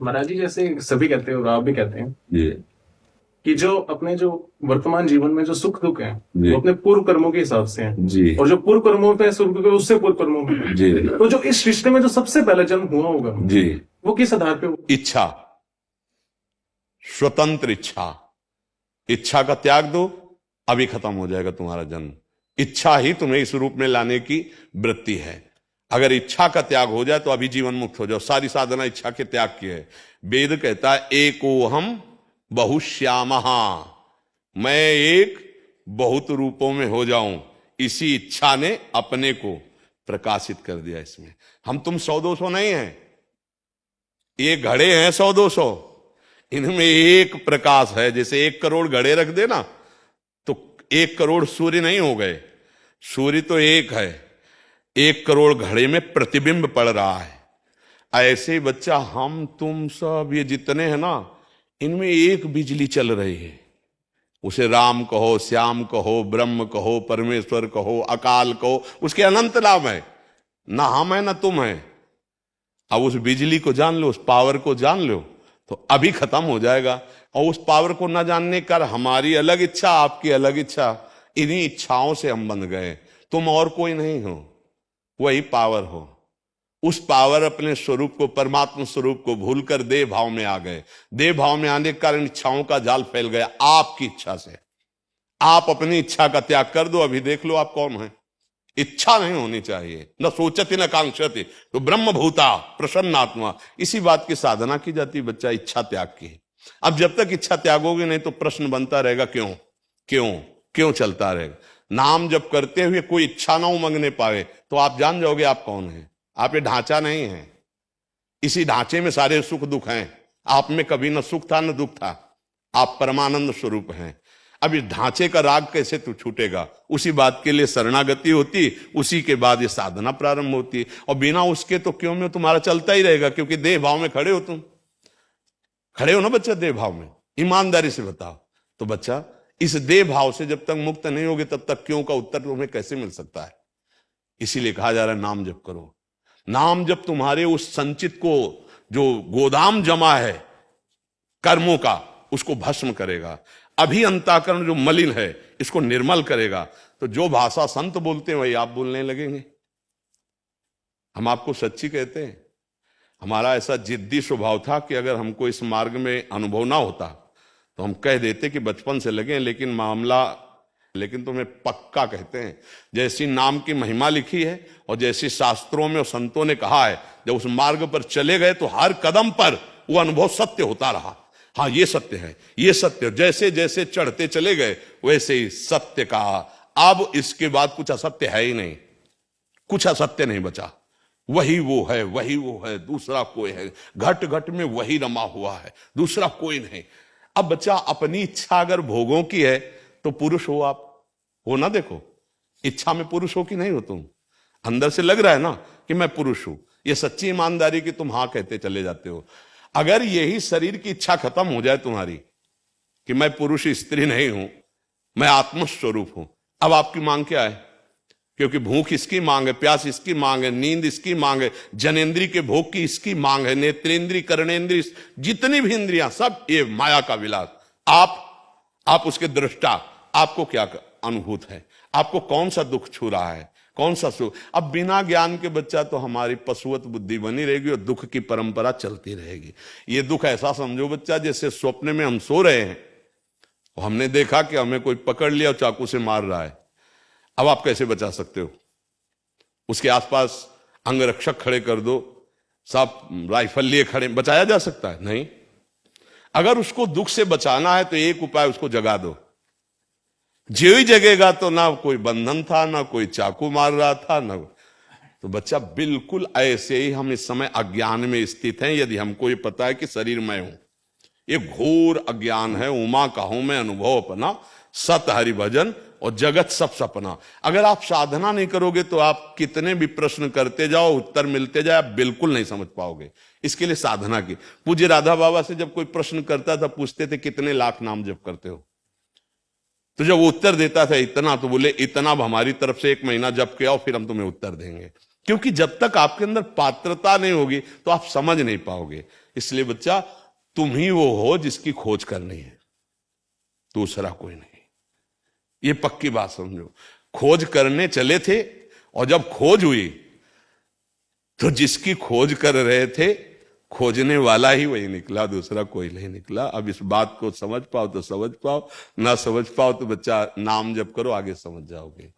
महाराज जी, जैसे सभी कहते हैं और आप भी कहते हैं जी कि जो अपने जो वर्तमान जीवन में जो सुख दुख है जी वो अपने पूर्व कर्मों के हिसाब से है। जी और जो पूर्व कर्मों पे सुख दुख है उससे पूर्व कर्मों में है। जी तो जो इस रिश्ते में जो सबसे पहले जन्म हुआ होगा जी। वो किस आधार पे हुआ? इच्छा, स्वतंत्र इच्छा। इच्छा का त्याग दो, अभी खत्म हो जाएगा तुम्हारा जन्म। इच्छा ही तुम्हें इस रूप में लाने की वृत्ति है। अगर इच्छा का त्याग हो जाए तो अभी जीवन मुक्त हो जाओ। सारी साधना इच्छा के त्याग की है। वेद कहता है एकोहम बहुश्यामहा, मैं एक बहुत रूपों में हो जाऊं। इसी इच्छा ने अपने को प्रकाशित कर दिया इसमें। हम तुम 100-200 नहीं हैं, ये घड़े हैं 100-200, इनमें एक प्रकाश है। जैसे 1 करोड़ घड़े रख देना तो 1 करोड़ सूर्य नहीं हो गए, सूर्य तो एक है। 1 करोड़ घड़े में प्रतिबिंब पड़ रहा है। ऐसे बच्चा हम तुम सब ये जितने हैं ना, इनमें एक बिजली चल रही है। उसे राम कहो, श्याम कहो, ब्रह्म कहो, परमेश्वर कहो, अकाल कहो, उसके अनंत नाम है। ना हम है ना तुम है। अब उस बिजली को जान लो, उस पावर को जान लो तो अभी खत्म हो जाएगा। और उस पावर को ना जानने का हमारी अलग इच्छा, आपकी अलग इच्छा, इन्हीं इच्छाओं से हम बंध गए। तुम और कोई नहीं हो, वही पावर हो। उस पावर अपने स्वरूप को, परमात्मा स्वरूप को भूलकर देह भाव में आ गए। देह भाव में आने के कारण इच्छाओं का जाल फैल गया आपकी इच्छा से। आप अपनी इच्छा का त्याग कर दो, अभी देख लो आप कौन है। इच्छा नहीं होनी चाहिए, न सोचती न कांक्षती तो ब्रह्म भूता प्रसन्नात्मा। इसी बात की साधना की जाती बच्चा, इच्छा त्याग की। अब जब तक इच्छा त्यागोगे नहीं तो प्रश्न बनता रहेगा क्यों क्यों क्यों चलता रहेगा। नाम जब करते हुए कोई इच्छा ना उमंगने पाए तो आप जान जाओगे आप कौन है। आप ये ढांचा नहीं है, इसी ढांचे में सारे सुख दुख हैं। आप में कभी न सुख था न दुख था, आप परमानंद स्वरूप हैं। अब इस ढांचे का राग कैसे तू छूटेगा? उसी बात के लिए शरणागति होती, उसी के बाद ये साधना प्रारंभ होती। और बिना उसके तो क्यों में तुम्हारा चलता ही रहेगा, क्योंकि देह भाव में खड़े हो। तुम खड़े हो ना बच्चा देह भाव में, ईमानदारी से बताओ। तो बच्चा इस देह भाव से जब तक मुक्त नहीं होगे तब तक क्यों का उत्तर तुम्हें कैसे मिल सकता है? इसीलिए कहा जा रहा है नाम जप करो। नाम जब तुम्हारे उस संचित को, जो गोदाम जमा है कर्मों का, उसको भस्म करेगा। अभी अंतःकरण जो मलिन है इसको निर्मल करेगा। तो जो भाषा संत बोलते हैं वही आप बोलने लगेंगे। हम आपको सच्ची कहते हैं। हमारा ऐसा जिद्दी स्वभाव था कि अगर हमको इस मार्ग में अनुभव ना होता तो हम कह देते कि बचपन से लगे, लेकिन तुम्हें पक्का कहते हैं। जैसी नाम की महिमा लिखी है और जैसी शास्त्रों में और संतों ने कहा है, जब उस मार्ग पर चले गए तो हर कदम पर वो अनुभव सत्य होता रहा। हाँ ये सत्य है, ये सत्य। जैसे जैसे चढ़ते चले गए वैसे ही सत्य कहा। अब इसके बाद कुछ असत्य है ही नहीं, कुछ असत्य नहीं बचा। वही वो है, वही वो है, दूसरा कोई है। घट घट में वही रमा हुआ है, दूसरा कोई नहीं। अब बच्चा अपनी इच्छा अगर भोगों की है तो पुरुष हो आप, हो ना। देखो इच्छा में पुरुष हो कि नहीं हो तुम? अंदर से लग रहा है ना कि मैं पुरुष हूं। ये सच्ची ईमानदारी की तुम हाँ कहते चले जाते हो। अगर यही शरीर की इच्छा खत्म हो जाए तुम्हारी कि मैं पुरुष स्त्री नहीं हूं, मैं आत्मस्वरूप हूं, अब आपकी मांग क्या है? क्योंकि भूख इसकी मांग है, प्यास इसकी मांग है, नींद इसकी मांग है, जनेन्द्रीय के भोग की इसकी मांग है, नेत्रेंद्रीय, कर्णेंद्रीय, जितनी भी इंद्रियां सब ये माया का विलास। आप उसके दृष्टा, आपको क्या अनुभूत है? आपको कौन सा दुख छू रहा है, कौन सा सुख? अब बिना ज्ञान के बच्चा तो हमारी पशुवत बुद्धि बनी रहेगी और दुख की परंपरा चलती रहेगी। ये दुख ऐसा समझो बच्चा जैसे स्वप्न में हम सो रहे हैं और हमने देखा कि हमें कोई पकड़ लिया और चाकू से मार रहा है। अब आप कैसे बचा सकते हो? उसके आसपास अंगरक्षक खड़े कर दो, सब राइफल लिए खड़े, बचाया जा सकता है? नहीं। अगर उसको दुख से बचाना है तो एक उपाय, उसको जगा दो। जो ही जगेगा तो ना कोई बंधन था, ना कोई चाकू मार रहा था, ना। तो बच्चा बिल्कुल ऐसे ही हम इस समय अज्ञान में स्थित हैं। यदि हमको ये पता है कि शरीर मैं हूं, ये घोर अज्ञान है। उमा कहूं मैं अनुभव अपना, सत हरि भजन और जगत सब सपना। अगर आप साधना नहीं करोगे तो आप कितने भी प्रश्न करते जाओ, उत्तर मिलते जाए, आप बिल्कुल नहीं समझ पाओगे। इसके लिए साधना की। पूज्य राधा बाबा से जब कोई प्रश्न करता था, पूछते थे कितने लाख नाम जप करते हो? तो जब वो उत्तर देता था इतना, तो बोले इतना अब हमारी तरफ से 1 महीना जप के आओ, फिर हम तुम्हें उत्तर देंगे। क्योंकि जब तक आपके अंदर पात्रता नहीं होगी तो आप समझ नहीं पाओगे। इसलिए बच्चा तुम ही वो हो जिसकी खोज करनी है, दूसरा कोई नहीं। ये पक्की बात समझो। खोज करने चले थे और जब खोज हुई तो जिसकी खोज कर रहे थे खोजने वाला ही वही निकला, दूसरा कोई नहीं निकला। अब इस बात को समझ पाओ तो समझ पाओ, ना समझ पाओ तो बच्चा नाम जप करो, आगे समझ जाओगे।